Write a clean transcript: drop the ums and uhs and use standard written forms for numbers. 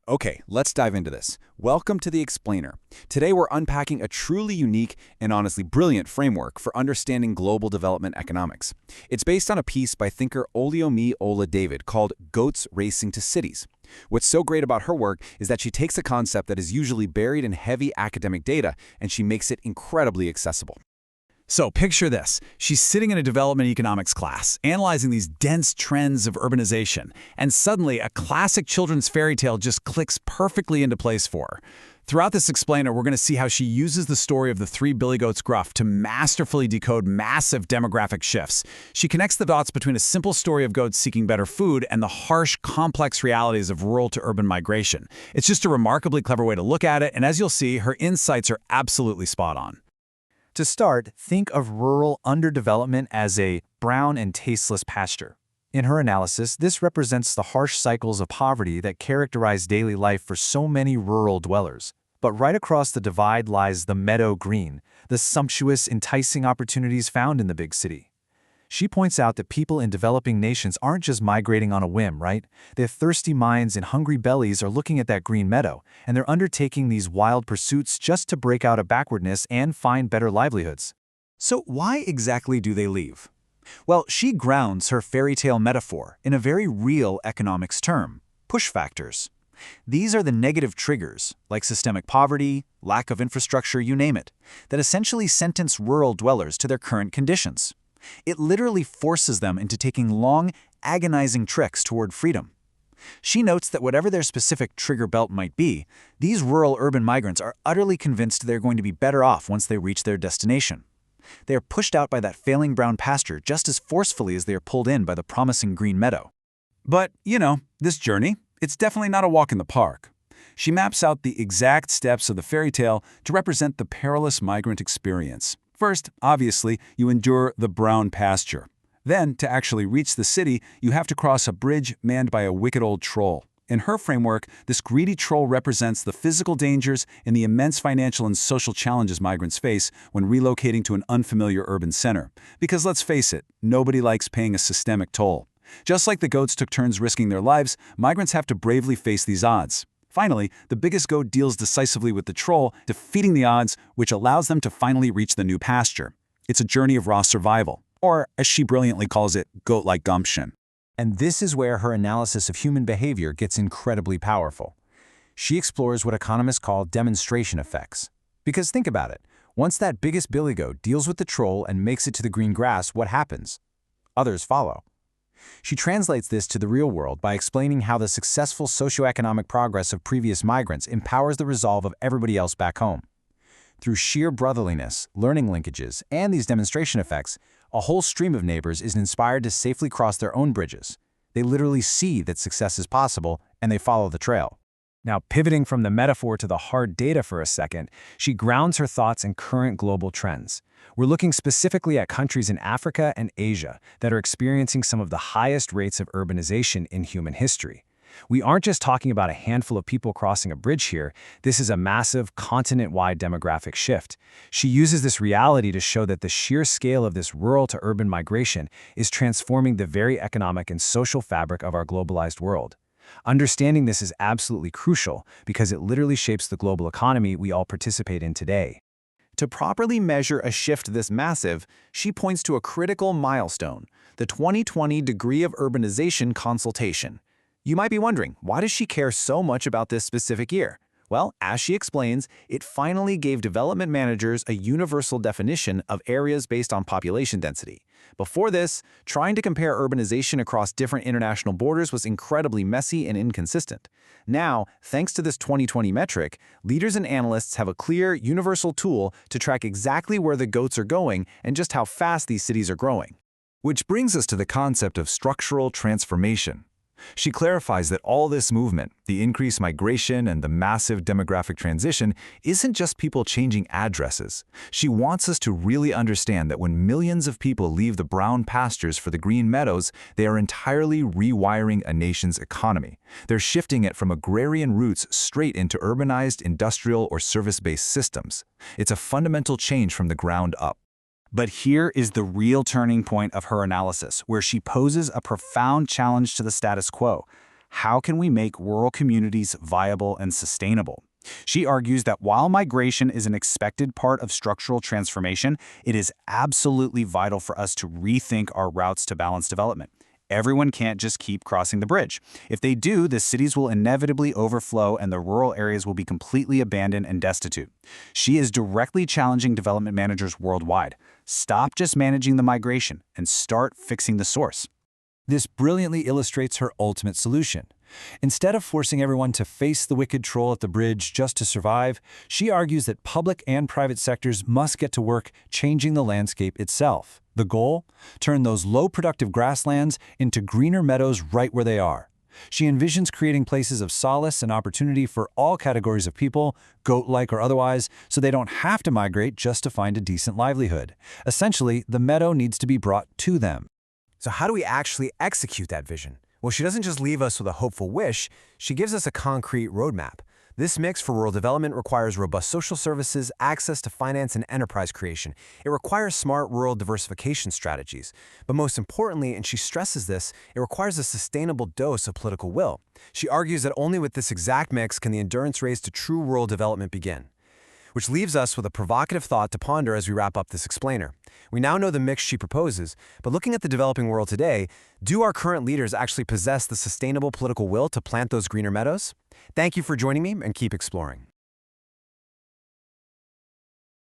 Okay, let's dive into this. Welcome to The Explainer. Today we're unpacking a truly unique and honestly brilliant framework for understanding global development economics. It's based on a piece by thinker Oluyomi Ola-David called Goats Racing to Cities. What's so great about her work is that she takes a concept that is usually buried in heavy academic data and she makes it incredibly accessible. So picture this. She's sitting in a development economics class, analyzing these dense trends of urbanization, and suddenly a classic children's fairy tale just clicks perfectly into place for her. Throughout this explainer, we're going to see how she uses the story of the three billy goats gruff to masterfully decode massive demographic shifts. She connects the dots between a simple story of goats seeking better food and the harsh, complex realities of rural to urban migration. It's just a remarkably clever way to look at it, and as you'll see, her insights are absolutely spot on. To start, think of rural underdevelopment as a brown and tasteless pasture. In her analysis, this represents the harsh cycles of poverty that characterize daily life for so many rural dwellers. But right across the divide lies the meadow green, the sumptuous, enticing opportunities found in the big city. She points out that people in developing nations aren't just migrating on a whim, right? Their thirsty minds and hungry bellies are looking at that green meadow, and they're undertaking these wild pursuits just to break out of backwardness and find better livelihoods. So why exactly do they leave? Well, she grounds her fairy tale metaphor in a very real economics term: push factors. These are the negative triggers, like systemic poverty, lack of infrastructure, you name it, that essentially sentence rural dwellers to their current conditions. It literally forces them into taking long, agonizing treks toward freedom. She notes that whatever their specific trigger belt might be, these rural urban migrants are utterly convinced they're going to be better off once they reach their destination. They are pushed out by that failing brown pasture just as forcefully as they are pulled in by the promising green meadow. But, this journey, it's definitely not a walk in the park. She maps out the exact steps of the fairy tale to represent the perilous migrant experience. First, obviously, you endure the brown pasture. Then, to actually reach the city, you have to cross a bridge manned by a wicked old troll. In her framework, this greedy troll represents the physical dangers and the immense financial and social challenges migrants face when relocating to an unfamiliar urban center. Because let's face it, nobody likes paying a systemic toll. Just like the goats took turns risking their lives, migrants have to bravely face these odds. Finally, the biggest goat deals decisively with the troll, defeating the odds, which allows them to finally reach the new pasture. It's a journey of raw survival, or, as she brilliantly calls it, goat-like gumption. And this is where her analysis of human behavior gets incredibly powerful. She explores what economists call demonstration effects. Because think about it, once that biggest billy goat deals with the troll and makes it to the green grass, what happens? Others follow. She translates this to the real world by explaining how the successful socioeconomic progress of previous migrants empowers the resolve of everybody else back home. Through sheer brotherliness, learning linkages, and these demonstration effects, a whole stream of neighbors is inspired to safely cross their own bridges. They literally see that success is possible, and they follow the trail. Now, pivoting from the metaphor to the hard data for a second, she grounds her thoughts in current global trends. We're looking specifically at countries in Africa and Asia that are experiencing some of the highest rates of urbanization in human history. We aren't just talking about a handful of people crossing a bridge here. This is a massive, continent-wide demographic shift. She uses this reality to show that the sheer scale of this rural to urban migration is transforming the very economic and social fabric of our globalized world. Understanding this is absolutely crucial because it literally shapes the global economy we all participate in today. To properly measure a shift this massive, she points to a critical milestone, the 2020 Degree of Urbanization Consultation. You might be wondering, why does she care so much about this specific year? Well, as she explains, it finally gave development managers a universal definition of areas based on population density. Before this, trying to compare urbanization across different international borders was incredibly messy and inconsistent. Now, thanks to this 2020 metric, leaders and analysts have a clear, universal tool to track exactly where the goats are going and just how fast these cities are growing. Which brings us to the concept of structural transformation. She clarifies that all this movement, the increased migration and the massive demographic transition, isn't just people changing addresses. She wants us to really understand that when millions of people leave the brown pastures for the green meadows, they are entirely rewiring a nation's economy. They're shifting it from agrarian roots straight into urbanized, industrial, or service-based systems. It's a fundamental change from the ground up. But here is the real turning point of her analysis, where she poses a profound challenge to the status quo. how can we make rural communities viable and sustainable? She argues that while migration is an expected part of structural transformation, it is absolutely vital for us to rethink our routes to balanced development. Everyone can't just keep crossing the bridge. If they do, the cities will inevitably overflow and the rural areas will be completely abandoned and destitute. She is directly challenging development managers worldwide. Stop just managing the migration and start fixing the source. This brilliantly illustrates her ultimate solution. Instead of forcing everyone to face the wicked troll at the bridge just to survive, she argues that public and private sectors must get to work changing the landscape itself. The goal? Turn those low-productive grasslands into greener meadows right where they are. She envisions creating places of solace and opportunity for all categories of people, goat-like or otherwise, so they don't have to migrate just to find a decent livelihood. Essentially, the meadow needs to be brought to them. So how do we actually execute that vision? Well, she doesn't just leave us with a hopeful wish, she gives us a concrete roadmap. This mix for rural development requires robust social services, access to finance, and enterprise creation. It requires smart rural diversification strategies. But most importantly, and she stresses this, it requires a sustainable dose of political will. She argues that only with this exact mix can the endurance race to true rural development begin. Which leaves us with a provocative thought to ponder as we wrap up this explainer. We now know the mix she proposes, but looking at the developing world today, do our current leaders actually possess the sustainable political will to plant those greener meadows? Thank you for joining me, and keep exploring.